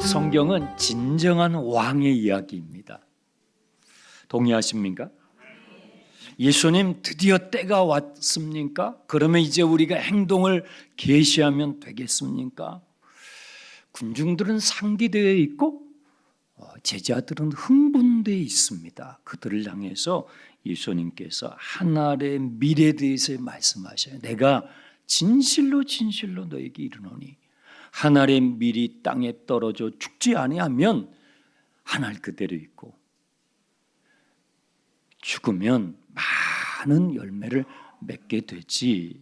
성경은 진정한 왕의 이야기입니다. 동의하십니까? 예수님 드디어 때가 왔습니까? 그러면 이제 우리가 행동을 계시하면 되겠습니까? 군중들은 상기되어 있고 제자들은 흥분되어 있습니다. 그들을 향해서 예수님께서 하늘의 미래에 대해서 말씀하셔요. 내가 진실로 진실로 너에게 이르노니 하늘의 밀이 땅에 떨어져 죽지 아니하면 하늘 그대로 있고 죽으면 많은 열매를 맺게 되지.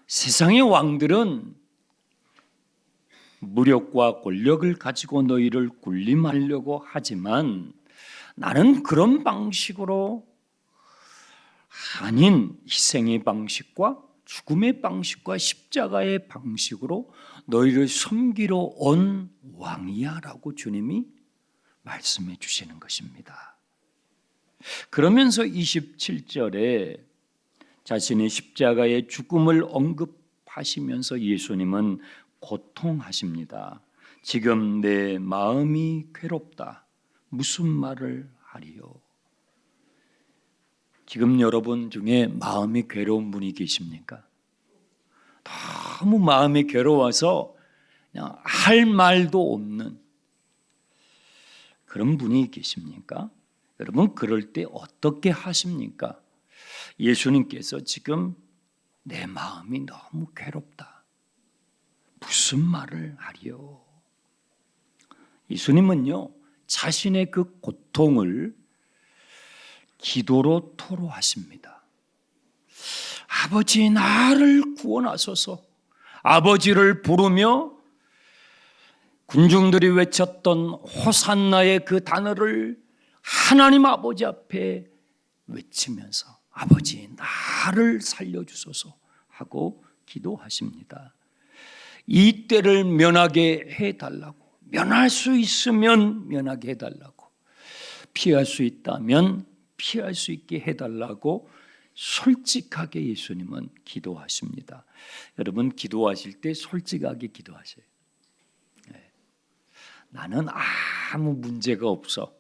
세상의 왕들은 무력과 권력을 가지고 너희를 군림하려고 하지만 나는 그런 방식으로 아닌 희생의 방식과 죽음의 방식과 십자가의 방식으로 너희를 섬기러 온 왕이야 라고 주님이 말씀해 주시는 것입니다. 그러면서 27절에 자신의 십자가의 죽음을 언급하시면서 예수님은 고통하십니다. 지금 내 마음이 괴롭다. 무슨 말을 하리요? 지금 여러분 중에 마음이 괴로운 분이 계십니까? 너무 마음이 괴로워서 그냥 할 말도 없는 그런 분이 계십니까? 여러분 그럴 때 어떻게 하십니까? 예수님께서 지금 내 마음이 너무 괴롭다. 무슨 말을 하리요? 예수님은요 자신의 그 고통을 기도로 토로하십니다. 아버지 나를 구원하소서. 아버지를 부르며 군중들이 외쳤던 호산나의 그 단어를 하나님 아버지 앞에 외치면서 아버지 나를 살려주소서 하고 기도하십니다. 이 때를 면하게 해달라고, 면할 수 있으면 면하게 해달라고, 피할 수 있다면 피할 수 있게 해달라고 솔직하게 예수님은 기도하십니다. 여러분 기도하실 때 솔직하게 기도하세요. 나는 아무 문제가 없어.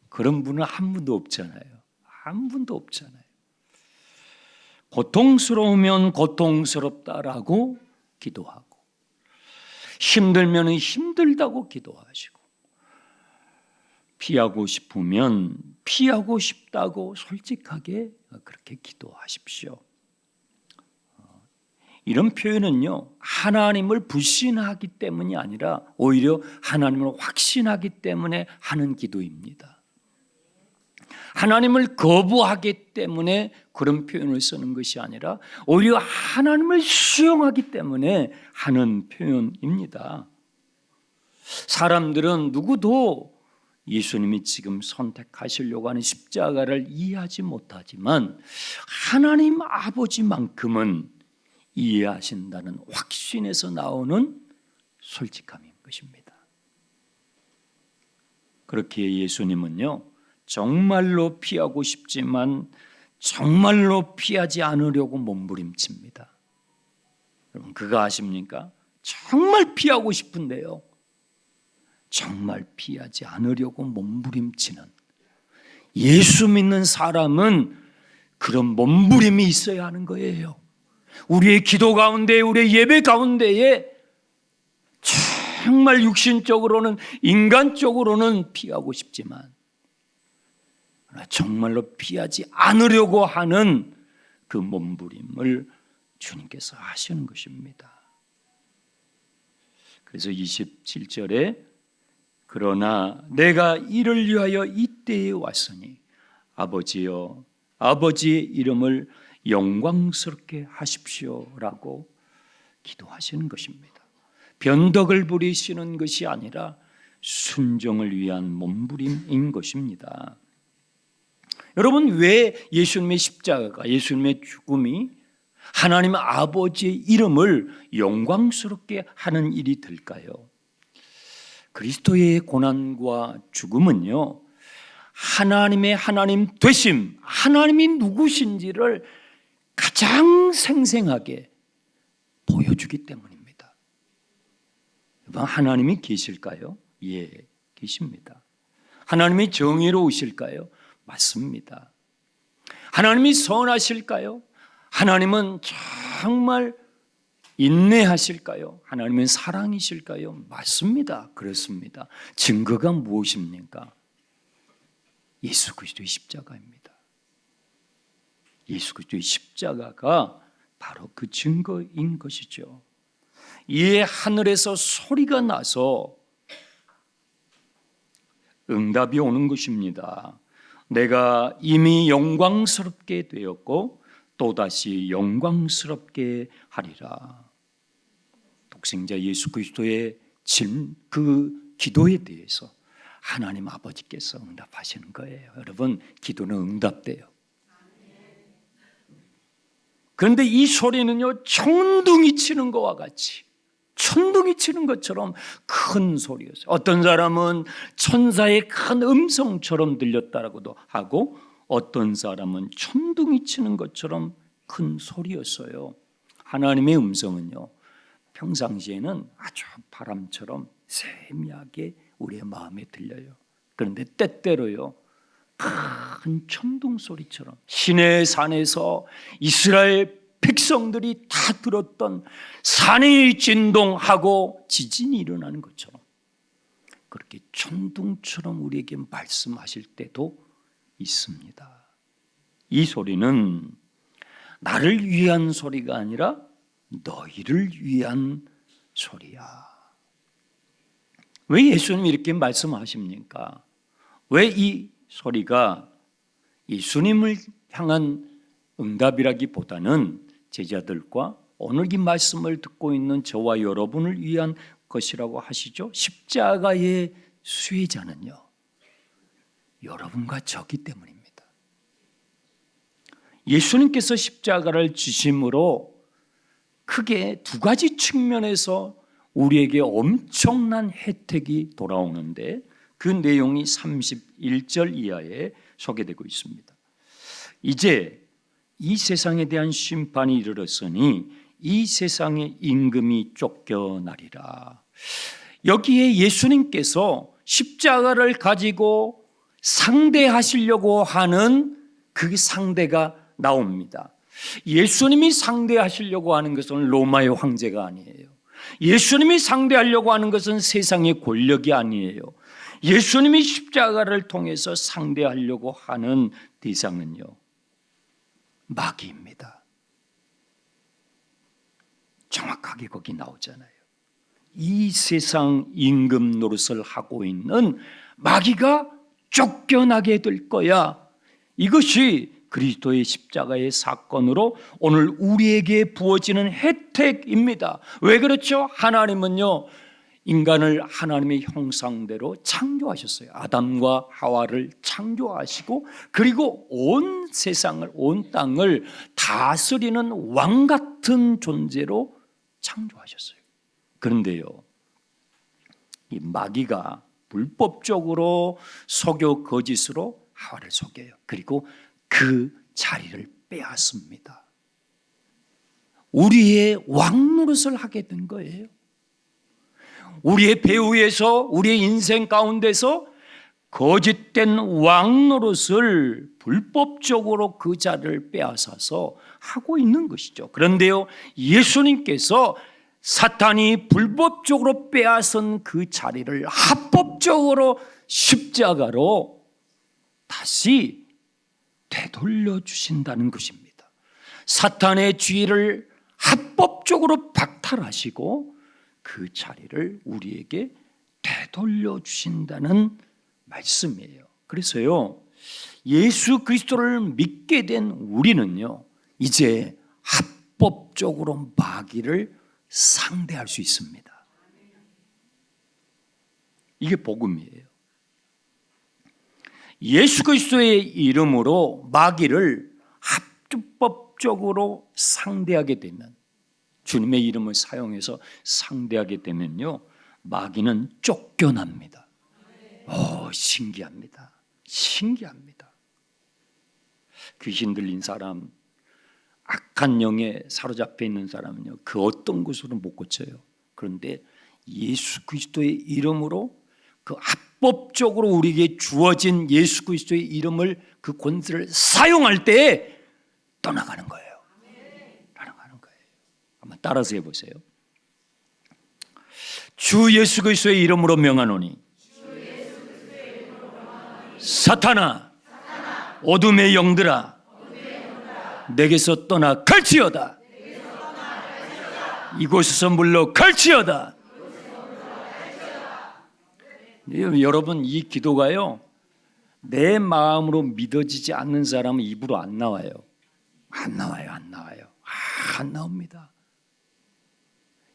그런 분은 한 분도 없잖아요. 한 분도 없잖아요. 고통스러우면 고통스럽다라고 기도하고 힘들면 힘들다고 기도하시고 피하고 싶으면 피하고 싶다고 솔직하게 그렇게 기도하십시오. 이런 표현은요 하나님을 불신하기 때문이 아니라 오히려 하나님을 확신하기 때문에 하는 기도입니다. 하나님을 거부하기 때문에 그런 표현을 쓰는 것이 아니라 오히려 하나님을 수용하기 때문에 하는 표현입니다. 사람들은 누구도 예수님이 지금 선택하시려고 하는 십자가를 이해하지 못하지만 하나님 아버지만큼은 이해하신다는 확신에서 나오는 솔직함인 것입니다. 그렇게 예수님은요 정말로 피하고 싶지만 정말로 피하지 않으려고 몸부림칩니다. 여러분 그거 아십니까? 정말 피하고 싶은데요 정말 피하지 않으려고 몸부림치는 예수 믿는 사람은 그런 몸부림이 있어야 하는 거예요. 우리의 기도 가운데 우리의 예배 가운데에 정말 육신적으로는 인간적으로는 피하고 싶지만 정말로 피하지 않으려고 하는 그 몸부림을 주님께서 하시는 것입니다. 그래서 27절에 그러나 내가 이를 위하여 이때에 왔으니 아버지여 아버지의 이름을 영광스럽게 하십시오라고 기도하시는 것입니다. 변덕을 부리시는 것이 아니라 순종을 위한 몸부림인 것입니다. 여러분 왜 예수님의 십자가가 예수님의 죽음이 하나님 아버지의 이름을 영광스럽게 하는 일이 될까요? 그리스도의 고난과 죽음은요 하나님의 하나님 되심, 하나님이 누구신지를 가장 생생하게 보여주기 때문입니다. 하나님이 계실까요? 예, 계십니다. 하나님이 정의로우실까요? 맞습니다. 하나님이 선하실까요? 하나님은 정말 인내하실까요? 하나님은 사랑이실까요? 맞습니다. 그렇습니다. 증거가 무엇입니까? 예수 그리스도의 십자가입니다. 예수 그리스도의 십자가가 바로 그 증거인 것이죠. 이에 하늘에서 소리가 나서 응답이 오는 것입니다. 내가 이미 영광스럽게 되었고 또다시 영광스럽게 하리라. 독생자 예수 그리스도의 그 기도에 대해서 하나님 아버지께서 응답하시는 거예요. 여러분, 기도는 응답돼요. 그런데 이 소리는요, 천둥이 치는 것과 같이, 천둥이 치는 것처럼 큰 소리였어요. 어떤 사람은 천사의 큰 음성처럼 들렸다라고도 하고, 어떤 사람은 천둥이 치는 것처럼 큰 소리였어요. 하나님의 음성은요, 평상시에는 아주 바람처럼 세미하게 우리의 마음에 들려요. 그런데 때때로요, 큰 천둥 소리처럼 시내 산에서 이스라엘 백성들이 다 들었던 산이 진동하고 지진이 일어나는 것처럼 그렇게 천둥처럼 우리에게 말씀하실 때도 있습니다. 이 소리는 나를 위한 소리가 아니라 너희를 위한 소리야. 왜 예수님이 이렇게 말씀하십니까? 왜 이 소리가 예수님을 향한 응답이라기보다는 제자들과 오늘 이 말씀을 듣고 있는 저와 여러분을 위한 것이라고 하시죠? 십자가의 수혜자는요, 여러분과 저기 때문입니다. 예수님께서 십자가를 지심으로 크게 두 가지 측면에서 우리에게 엄청난 혜택이 돌아오는데 그 내용이 31절 이하에 소개되고 있습니다. 이제 이 세상에 대한 심판이 이르렀으니 이 세상의 임금이 쫓겨나리라. 여기에 예수님께서 십자가를 가지고 상대하시려고 하는 그 상대가 나옵니다. 예수님이 상대하시려고 하는 것은 로마의 황제가 아니에요. 예수님이 상대하려고 하는 것은 세상의 권력이 아니에요. 예수님이 십자가를 통해서 상대하려고 하는 대상은요, 마귀입니다. 정확하게 거기 나오잖아요. 이 세상 임금 노릇을 하고 있는 마귀가 쫓겨나게 될 거야. 이것이 그리스도의 십자가의 사건으로 오늘 우리에게 부어지는 혜택입니다. 왜 그렇죠? 하나님은요, 인간을 하나님의 형상대로 창조하셨어요. 아담과 하와를 창조하시고 그리고 온 세상을, 온 땅을 다스리는 왕 같은 존재로 창조하셨어요. 그런데요, 이 마귀가 불법적으로 속여 거짓으로 하와를 속여요. 그리고 그 자리를 빼앗습니다. 우리의 왕 노릇을 하게 된 거예요. 우리의 배후에서, 우리의 인생 가운데서 거짓된 왕 노릇을 불법적으로 그 자리를 빼앗아서 하고 있는 것이죠. 그런데요, 예수님께서 사탄이 불법적으로 빼앗은 그 자리를 합법적으로 십자가로 다시 되돌려 주신다는 것입니다. 사탄의 지위를 합법적으로 박탈하시고 그 자리를 우리에게 되돌려 주신다는 말씀이에요. 그래서요, 예수 그리스도를 믿게 된 우리는요, 이제 합법적으로 마귀를 상대할 수 있습니다. 이게 복음이에요. 예수 그리스도의 이름으로 마귀를 합법적으로 상대하게 되면, 주님의 이름을 사용해서 상대하게 되면요, 마귀는 쫓겨납니다. 신기합니다. 신기합니다. 귀신 들린 사람 악한 영에 사로잡혀 있는 사람은요, 그 어떤 것으로 못 고쳐요. 그런데 예수 그리스도의 이름으로, 그 합법적으로 우리에게 주어진 예수 그리스도의 이름을, 그 권세를 사용할 때 떠나가는 거예요. 떠나가는 거예요. 한번 따라서 해보세요. 주 예수 그리스도의 이름으로 명하노니 사탄아, 어둠의 영들아, 내게서 떠나 갈지어다. 이곳에서 물러 갈지어다. 여러분, 이 기도가요, 내 마음으로 믿어지지 않는 사람은 입으로 안 나와요. 안 나와요. 안 나옵니다.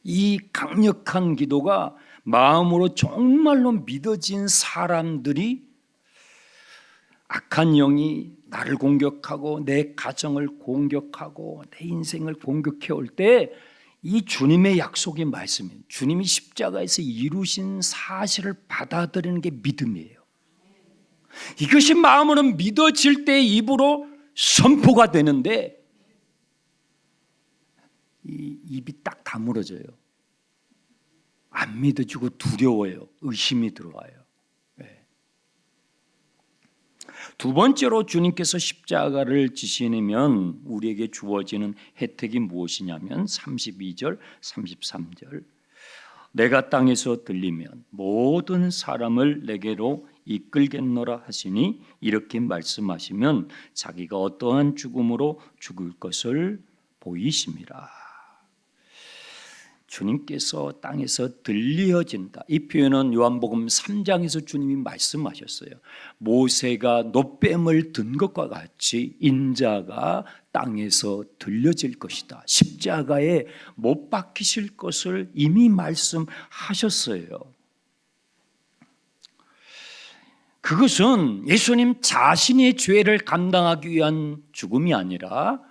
이 강력한 기도가 마음으로 정말로 믿어진 사람들이, 악한 영이 나를 공격하고 내 가정을 공격하고 내 인생을 공격해 올 때, 이 주님의 약속의 말씀이에요. 주님이 십자가에서 이루신 사실을 받아들이는 게 믿음이에요. 이것이 마음으로 믿어질 때 입으로 선포가 되는데, 이 입이 딱 다물어져요. 안 믿어지고 두려워요. 의심이 들어와요. 두 번째로 주님께서 십자가를 지시면 우리에게 주어지는 혜택이 무엇이냐면 32절, 33절. 내가 땅에서 들리면 모든 사람을 내게로 이끌겠노라 하시니, 이렇게 말씀하시면 자기가 어떠한 죽음으로 죽을 것을 보이심이라. 주님께서 땅에서 들려진다. 이 표현은 요한복음 3장에서 주님이 말씀하셨어요. 모세가 놋뱀을 든 것과 같이 인자가 땅에서 들려질 것이다. 십자가에 못 박히실 것을 이미 말씀하셨어요. 그것은 예수님 자신의 죄를 감당하기 위한 죽음이 아니라,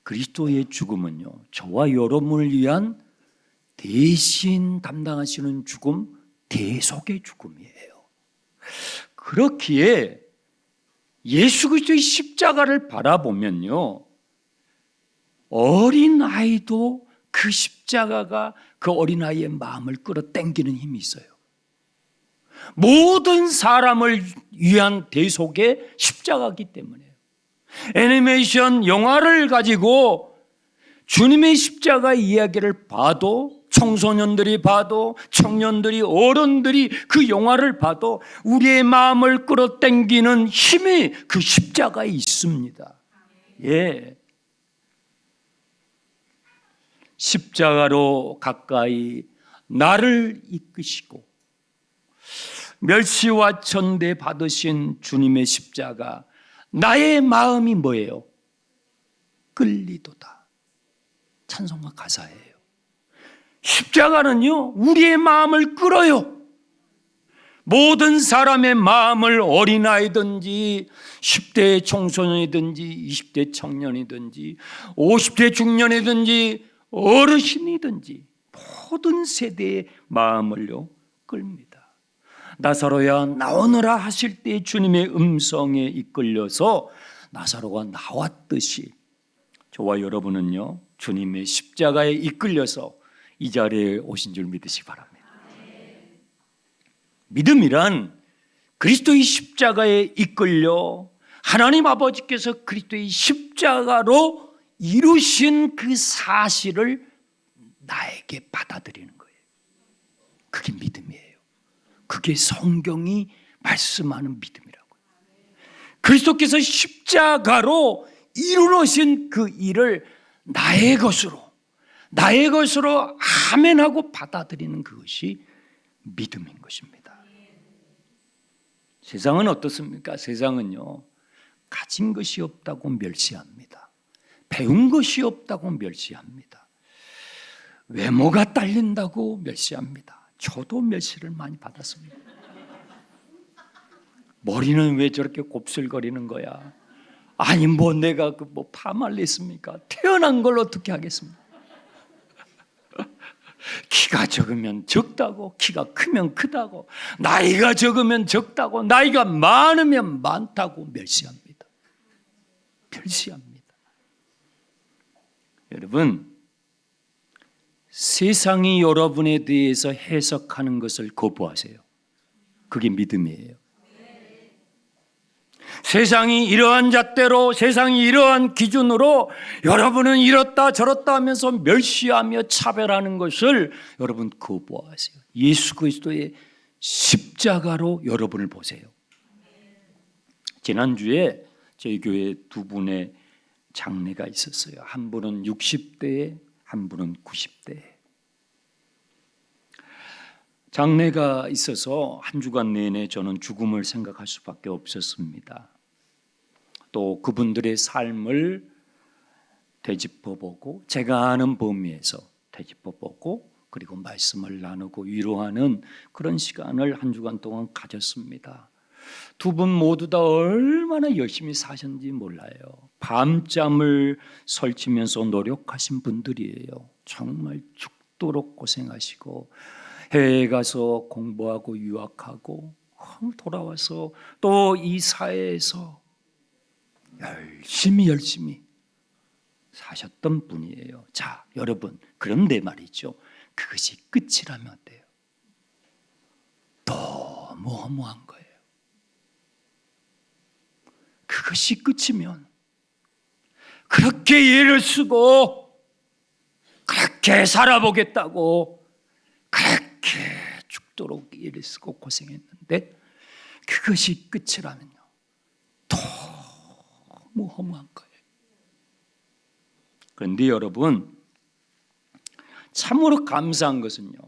그리스도의 죽음은요, 저와 여러분을 위한 대신 담당하시는 죽음, 대속의 죽음이에요. 그렇기에 예수 그리스도의 십자가를 바라보면요, 어린아이도 그 십자가가 그 어린아이의 마음을 끌어당기는 힘이 있어요. 모든 사람을 위한 대속의 십자가이기 때문에요. 애니메이션 영화를 가지고 주님의 십자가 이야기를 봐도, 청소년들이 봐도, 청년들이, 어른들이 그 영화를 봐도 우리의 마음을 끌어당기는 힘이 그 십자가에 있습니다. 예. 십자가로 가까이 나를 이끄시고 멸시와 천대 받으신 주님의 십자가, 나의 마음이 뭐예요? 끌리도다. 찬송가 가사예요. 십자가는요, 우리의 마음을 끌어요. 모든 사람의 마음을, 어린아이든지 10대 청소년이든지 20대 청년이든지 50대 중년이든지 어르신이든지 모든 세대의 마음을요 끌립니다. 나사로야 나오너라 하실 때 주님의 음성에 이끌려서 나사로가 나왔듯이 저와 여러분은요 주님의 십자가에 이끌려서 이 자리에 오신 줄 믿으시기 바랍니다. 믿음이란 그리스도의 십자가에 이끌려 하나님 아버지께서 그리스도의 십자가로 이루신 그 사실을 나에게 받아들이는 거예요. 그게 믿음이에요. 그게 성경이 말씀하는 믿음이라고요. 그리스도께서 십자가로 이루신 그 일을 나의 것으로 아멘하고 받아들이는 그것이 믿음인 것입니다. 세상은 어떻습니까? 세상은요 가진 것이 없다고 멸시합니다. 배운 것이 없다고 멸시합니다. 외모가 딸린다고 멸시합니다. 저도 멸시를 많이 받았습니다. 머리는 왜 저렇게 곱슬거리는 거야? 아니 내가 파마를 했습니까? 태어난 걸 어떻게 하겠습니까? 키가 적으면 적다고, 키가 크면 크다고, 나이가 적으면 적다고, 나이가 많으면 많다고 멸시합니다. 여러분, 세상이 여러분에 대해서 해석하는 것을 거부하세요. 그게 믿음이에요. 세상이 이러한 잣대로, 세상이 이러한 기준으로 여러분은 이렇다 저렇다 하면서 멸시하며 차별하는 것을 여러분 거부하세요. 예수 그리스도의 십자가로 여러분을 보세요. 지난주에 저희 교회에 두 분의 장례가 있었어요. 한 분은 60대에, 한 분은 90대에. 장례가 있어서 한 주간 내내 저는 죽음을 생각할 수밖에 없었습니다. 또 그분들의 삶을 되짚어보고 제가 아는 범위에서 되짚어보고 그리고 말씀을 나누고 위로하는 그런 시간을 한 주간 동안 가졌습니다. 두 분 모두 다 얼마나 열심히 사셨는지 몰라요. 밤잠을 설치면서 노력하신 분들이에요. 정말 죽도록 고생하시고 해외에 가서 공부하고 유학하고 돌아와서 또 이 사회에서 열심히 사셨던 분이에요. 자, 여러분, 그런데 말이죠. 그것이 끝이라면 어때요? 너무 허무한 거예요. 그것이 끝이면 그렇게 애를 쓰고 그렇게 살아보겠다고 그렇게 죽도록 애를 쓰고 고생했는데 그것이 끝이라면요. 너무 허무한 거예요. 그런데 여러분, 참으로 감사한 것은요.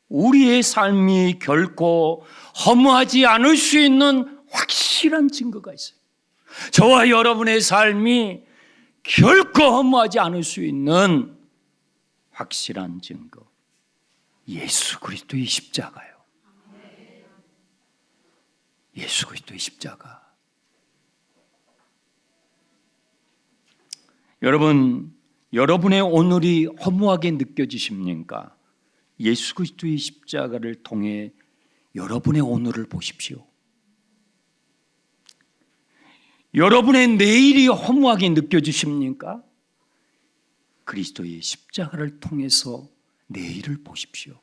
우리의 삶이 결코 허무하지 않을 수 있는 확실한 증거가 있어요. 저와 여러분의 삶이 결코 허무하지 않을 수 있는 확실한 증거. 예수 그리스도의 십자가요. 예수 그리스도의 십자가. 여러분, 여러분의 오늘이 허무하게 느껴지십니까? 예수 그리스도의 십자가를 통해 여러분의 오늘을 보십시오. 여러분의 내일이 허무하게 느껴지십니까? 그리스도의 십자가를 통해서 내일을 보십시오.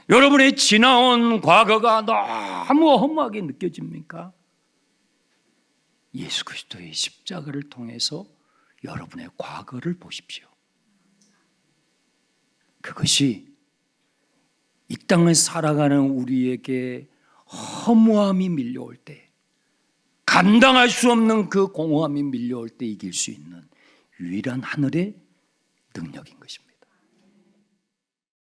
여러분의 지나온 과거가 너무 허무하게 느껴집니까? 예수 그리스도의 십자가를 통해서 여러분의 과거를 보십시오. 그것이 이 땅을 살아가는 우리에게 허무함이 밀려올 때, 감당할 수 없는 그 공허함이 밀려올 때 이길 수 있는 유일한 하늘의 능력인 것입니다.